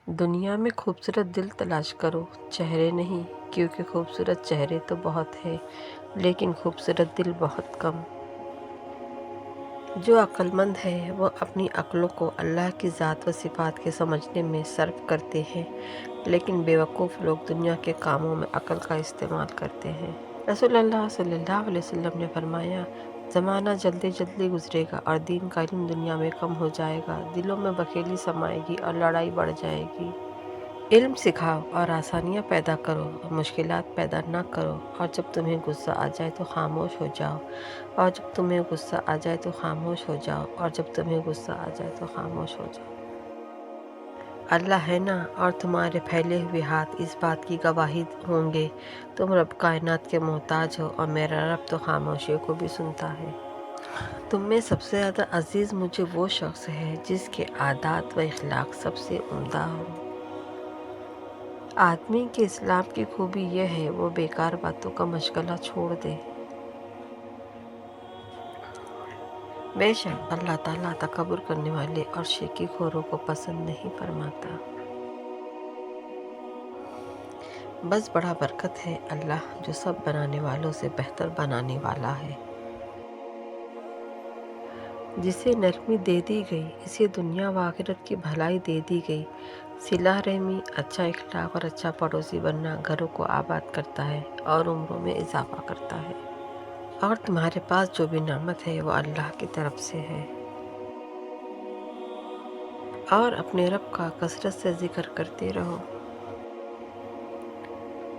دنیا میں خوبصورت دل تلاش کرو، چہرے نہیں، کیونکہ خوبصورت چہرے تو بہت ہیں لیکن خوبصورت دل بہت کم۔ جو عقل مند ہے وہ اپنی عقلوں کو اللہ کی ذات و صفات کے سمجھنے میں صرف کرتے ہیں، لیکن بیوقوف لوگ دنیا کے کاموں میں عقل کا استعمال کرتے ہیں۔ رسول اللہ صلی اللہ علیہ وسلم نے فرمایا، زمانہ جلدی جلدی گزرے گا اور دین کا علم دنیا میں کم ہو جائے گا، دلوں میں بخیلی سمائے گی اور لڑائی بڑھ جائے گی۔ علم سکھاؤ اور آسانیاں پیدا کرو، مشکلات پیدا نہ کرو، اور جب تمہیں غصہ آ جائے تو خاموش ہو جاؤ، اور جب تمہیں غصہ آ جائے تو خاموش ہو جاؤ، اور جب تمہیں غصہ آ جائے تو خاموش ہو جاؤ۔ اللہ ہے نا، اور تمہارے پھیلے ہوئے ہاتھ اس بات کی گواہی ہوں گے، تم رب کائنات کے محتاج ہو، اور میرا رب تو خاموشی کو بھی سنتا ہے۔ تم میں سب سے زیادہ عزیز مجھے وہ شخص ہے جس کے عادات و اخلاق سب سے عمدہ ہو۔ آدمی کے اسلام کی خوبی یہ ہے وہ بیکار باتوں کا مشغلہ چھوڑ دے۔ بے شک اللہ تعالیٰ تکبر کرنے والے اور شیخی خوروں کو پسند نہیں فرماتا۔ بس بڑا برکت ہے اللہ جو سب بنانے والوں سے بہتر بنانے والا ہے۔ جسے نرمی دے دی گئی اسے دنیا و آخرت کی بھلائی دے دی گئی۔ صلہ رحمی، اچھا اخلاق اور اچھا پڑوسی بننا گھروں کو آباد کرتا ہے اور عمروں میں اضافہ کرتا ہے۔ اور تمہارے پاس جو بھی نعمت ہے وہ اللہ کی طرف سے ہے۔ اور اپنے رب کا کثرت سے ذکر کرتے رہو۔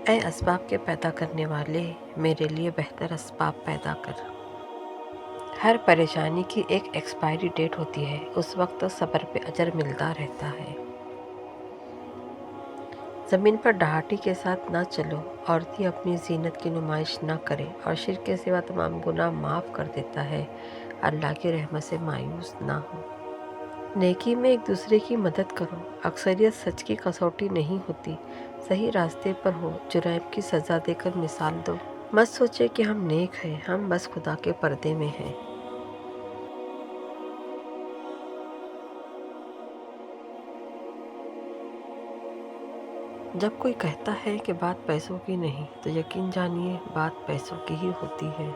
اے اسباب کے پیدا کرنے والے، میرے لیے بہتر اسباب پیدا کر۔ ہر پریشانی کی ایک ایکسپائری ڈیٹ ہوتی ہے، اس وقت صبر پہ اجر ملتا رہتا ہے۔ زمین پر دہاڑی کے ساتھ نہ چلو، عورتیں اپنی زینت کی نمائش نہ کرے، اور شرک کے سوا تمام گناہ معاف کر دیتا ہے، اللہ کی رحمت سے مایوس نہ ہو۔ نیکی میں ایک دوسرے کی مدد کرو، اکثریت سچ کی کسوٹی نہیں ہوتی، صحیح راستے پر ہو، جرائم کی سزا دے کر مثال دو۔ مت سوچے کہ ہم نیک ہیں، ہم بس خدا کے پردے میں ہیں۔ جب کوئی کہتا ہے کہ بات پیسوں کی نہیں تو یقین جانیے بات پیسوں کی ہی ہوتی ہے۔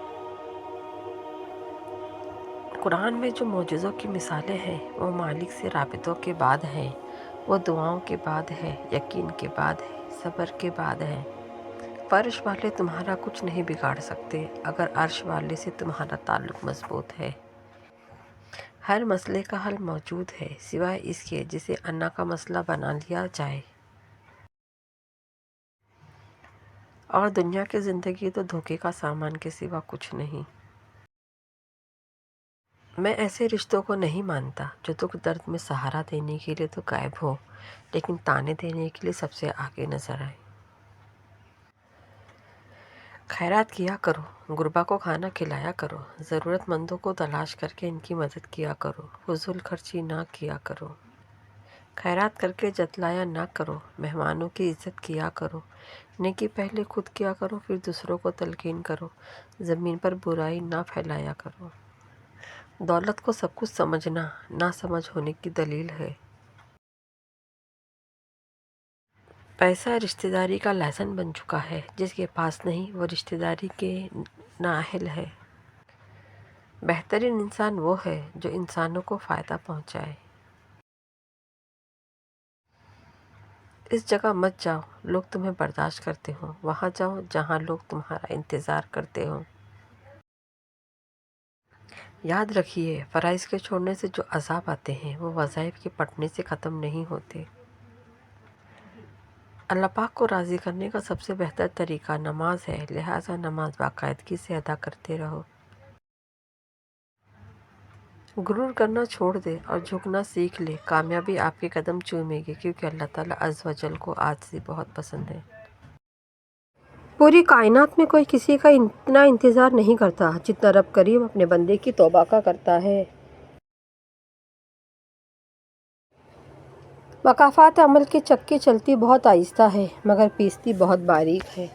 قرآن میں جو معجزوں کی مثالیں ہیں وہ مالک سے رابطوں کے بعد ہیں، وہ دعاؤں کے بعد ہے، یقین کے بعد ہے، صبر کے بعد ہے۔ فرش والے تمہارا کچھ نہیں بگاڑ سکتے اگر عرش والے سے تمہارا تعلق مضبوط ہے۔ ہر مسئلے کا حل موجود ہے سوائے اس کے جسے انا کا مسئلہ بنا لیا جائے۔ اور دنیا کی زندگی تو دھوکے کا سامان کے سوا کچھ نہیں۔ میں ایسے رشتوں کو نہیں مانتا جو دکھ درد میں سہارا دینے کے لیے تو غائب ہو لیکن تانے دینے کے لیے سب سے آگے نظر آئے۔ خیرات کیا کرو، غربا کو کھانا کھلایا کرو، ضرورت مندوں کو تلاش کر کے ان کی مدد کیا کرو، فضول خرچی نہ کیا کرو۔ خیرات کر کے جتلایا نہ کرو، مہمانوں کی عزت کیا کرو، نیکی پہلے خود کیا کرو پھر دوسروں کو تلقین کرو، زمین پر برائی نہ پھیلایا کرو۔ دولت کو سب کچھ سمجھنا نہ سمجھ ہونے کی دلیل ہے۔ پیسہ رشتہ داری کا لائسنس بن چکا ہے، جس کے پاس نہیں وہ رشتہ داری کے نااہل ہے۔ بہترین انسان وہ ہے جو انسانوں کو فائدہ پہنچائے۔ اس جگہ مت جاؤ لوگ تمہیں برداشت کرتے ہوں، وہاں جاؤ جہاں لوگ تمہارا انتظار کرتے ہوں۔ یاد رکھیے فرائض کے چھوڑنے سے جو عذاب آتے ہیں وہ وظائف کے پڑھنے سے ختم نہیں ہوتے۔ اللہ پاک کو راضی کرنے کا سب سے بہتر طریقہ نماز ہے، لہٰذا نماز باقاعدگی سے ادا کرتے رہو۔ غرور کرنا چھوڑ دے اور جھکنا سیکھ لے، کامیابی آپ کے قدم چومے گی کیونکہ اللہ تعالیٰ عز و جل کو عاجزی بہت پسند ہے۔ پوری کائنات میں کوئی کسی کا اتنا انتظار نہیں کرتا جتنا رب کریم اپنے بندے کی توبہ کا کرتا ہے۔ مقافات عمل کی چکی چلتی بہت آہستہ ہے مگر پیستی بہت باریک ہے۔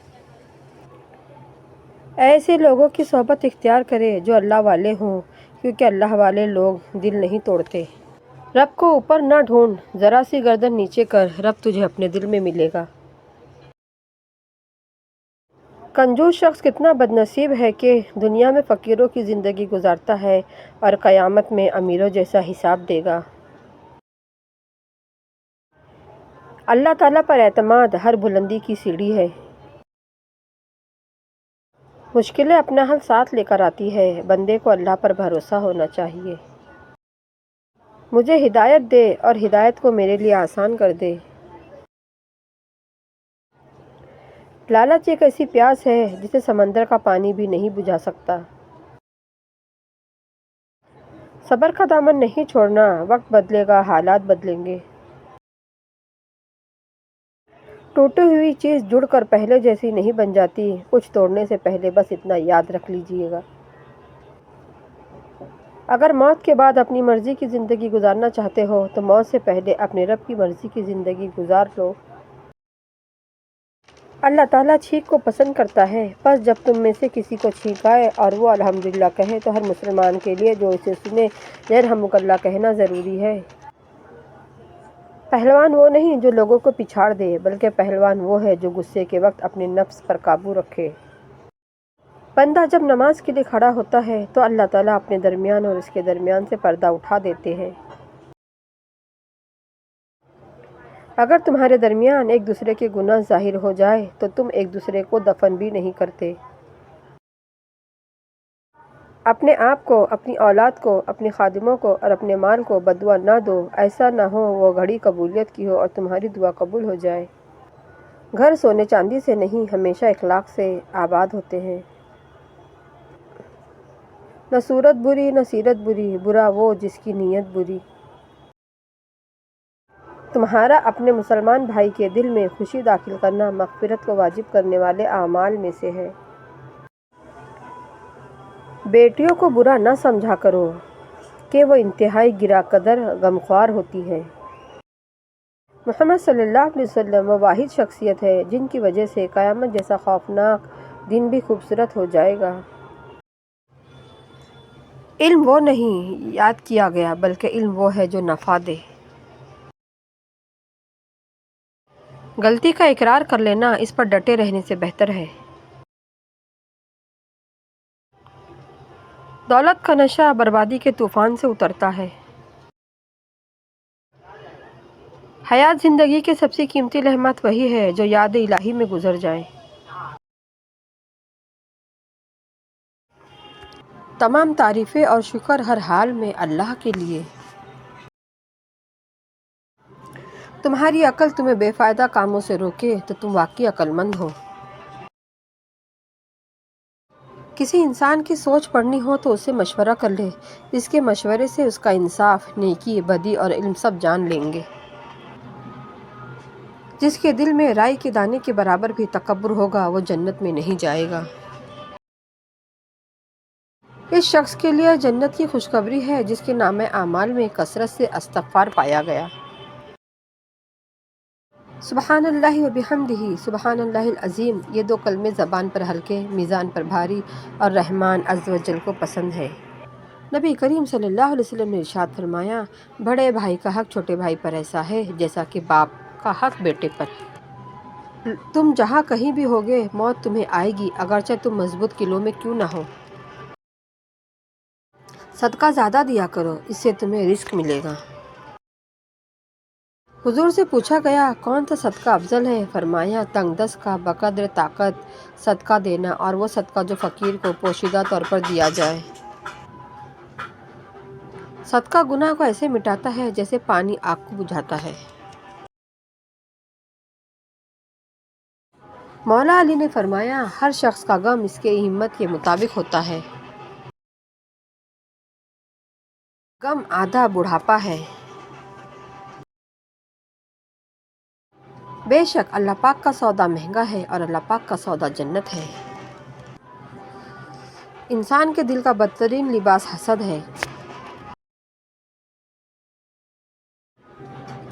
ایسے لوگوں کی صحبت اختیار کرے جو اللہ والے ہوں کیونکہ اللہ والے لوگ دل نہیں توڑتے۔ رب کو اوپر نہ ڈھونڈ، ذرا سی گردن نیچے کر، رب تجھے اپنے دل میں ملے گا۔ کنجوس شخص کتنا بد نصیب ہے کہ دنیا میں فقیروں کی زندگی گزارتا ہے اور قیامت میں امیروں جیسا حساب دے گا۔ اللہ تعالیٰ پر اعتماد ہر بلندی کی سیڑھی ہے۔ مشکلیں اپنا حل ساتھ لے کر آتی ہے، بندے کو اللہ پر بھروسہ ہونا چاہیے۔ مجھے ہدایت دے اور ہدایت کو میرے لیے آسان کر دے۔ لالچ ایک ایسی پیاس ہے جسے سمندر کا پانی بھی نہیں بجھا سکتا۔ صبر کا دامن نہیں چھوڑنا، وقت بدلے گا، حالات بدلیں گے۔ ٹوٹی ہوئی چیز جڑ کر پہلے جیسی نہیں بن جاتی، کچھ توڑنے سے پہلے بس اتنا یاد رکھ لیجئے گا۔ اگر موت کے بعد اپنی مرضی کی زندگی گزارنا چاہتے ہو تو موت سے پہلے اپنے رب کی مرضی کی زندگی گزار لو۔ اللہ تعالیٰ چھینک کو پسند کرتا ہے، بس جب تم میں سے کسی کو چھینک آئے اور وہ الحمدللہ کہے تو ہر مسلمان کے لیے جو اسے سنے یرحمک اللہ کہنا ضروری ہے۔ پہلوان وہ نہیں جو لوگوں کو پچھاڑ دے، بلکہ پہلوان وہ ہے جو غصے کے وقت اپنے نفس پر قابو رکھے۔ بندہ جب نماز کے لیے کھڑا ہوتا ہے تو اللہ تعالیٰ اپنے درمیان اور اس کے درمیان سے پردہ اٹھا دیتے ہیں۔ اگر تمہارے درمیان ایک دوسرے کے گناہ ظاہر ہو جائے تو تم ایک دوسرے کو دفن بھی نہیں کرتے۔ اپنے آپ کو، اپنی اولاد کو، اپنے خادموں کو اور اپنے مال کو بددعا نہ دو، ایسا نہ ہو وہ گھڑی قبولیت کی ہو اور تمہاری دعا قبول ہو جائے۔ گھر سونے چاندی سے نہیں، ہمیشہ اخلاق سے آباد ہوتے ہیں۔ نہ صورت بری نہ سیرت بری، برا وہ جس کی نیت بری۔ تمہارا اپنے مسلمان بھائی کے دل میں خوشی داخل کرنا مغفرت کو واجب کرنے والے اعمال میں سے ہے۔ بیٹیوں کو برا نہ سمجھا کرو کہ وہ انتہائی گراں قدر غمخوار ہوتی ہیں۔ محمد صلی اللہ علیہ وسلم وہ واحد شخصیت ہے جن کی وجہ سے قیامت جیسا خوفناک دن بھی خوبصورت ہو جائے گا۔ علم وہ نہیں یاد کیا گیا بلکہ علم وہ ہے جو نفع دے۔ غلطی کا اقرار کر لینا اس پر ڈٹے رہنے سے بہتر ہے۔ دولت کا نشہ بربادی کے طوفان سے اترتا ہے۔ حیات زندگی کے سب سے قیمتی لمحات وہی ہے جو یاد الہی میں گزر جائیں۔ تمام تعریفیں اور شکر ہر حال میں اللہ کے لیے۔ تمہاری عقل تمہیں بے فائدہ کاموں سے روکے تو تم واقعی عقل مند ہو۔ کسی انسان کی سوچ پڑھنی ہو تو اس سے مشورہ کر لے، اس کے مشورے سے اس کا انصاف، نیکی، بدی اور علم سب جان لیں گے۔ جس کے دل میں رائی کے دانے کے برابر بھی تکبر ہوگا وہ جنت میں نہیں جائے گا۔ اس شخص کے لیے جنت کی خوشخبری ہے جس کے نامہ اعمال میں کثرت سے استغفار پایا گیا۔ سبحان اللہ و بحمدہ، سبحان اللہ العظیم، یہ دو کلمے زبان پر ہلکے، میزان پر بھاری اور رحمان عز و جل کو پسند ہے۔ نبی کریم صلی اللہ علیہ وسلم نے ارشاد فرمایا، بڑے بھائی کا حق چھوٹے بھائی پر ایسا ہے جیسا کہ باپ کا حق بیٹے پر۔ تم جہاں کہیں بھی ہوگے موت تمہیں آئے گی اگرچہ تم مضبوط قلعوں میں کیوں نہ ہو۔ صدقہ زیادہ دیا کرو، اس سے تمہیں رزق ملے گا۔ حضور سے پوچھا گیا کون سا صدقہ افضل ہے؟ فرمایا تنگ دست کا بقدر طاقت صدقہ دینا اور وہ صدقہ جو فقیر کو پوشیدہ طور پر دیا جائے۔ صدقہ گناہ کو ایسے مٹاتا ہے جیسے پانی آگ کو بجھاتا ہے۔ مولا علی نے فرمایا ہر شخص کا غم اس کی ہمت کے مطابق ہوتا ہے۔ غم آدھا بڑھاپا ہے۔ بے شک اللہ پاک کا سودا مہنگا ہے اور اللہ پاک کا سودا جنت ہے۔ انسان کے دل کا بدترین لباس حسد ہے۔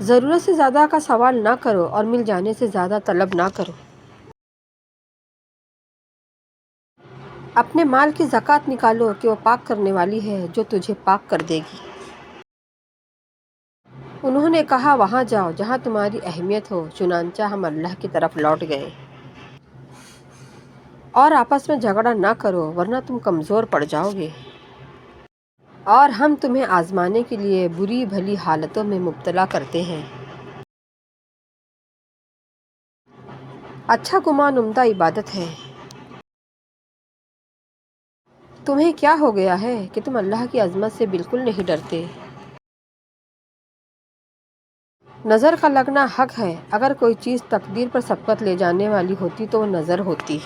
ضرورت سے زیادہ کا سوال نہ کرو اور مل جانے سے زیادہ طلب نہ کرو۔ اپنے مال کی زکوٰۃ نکالو کہ وہ پاک کرنے والی ہے جو تجھے پاک کر دے گی۔ انہوں نے کہا وہاں جاؤ جہاں تمہاری اہمیت ہو۔ چنانچہ ہم اللہ کی طرف لوٹ گئے۔ اور آپس میں جھگڑا نہ کرو ورنہ تم کمزور پڑ جاؤ گے، اور ہم تمہیں آزمانے کے لیے بری بھلی حالتوں میں مبتلا کرتے ہیں۔ اچھا گمان عمدہ عبادت ہے۔ تمہیں کیا ہو گیا ہے کہ تم اللہ کی عظمت سے بالکل نہیں ڈرتے؟ نظر کا لگنا حق ہے۔ اگر کوئی چیز تقدیر پر سبقت لے جانے والی ہوتی تو وہ نظر ہوتی۔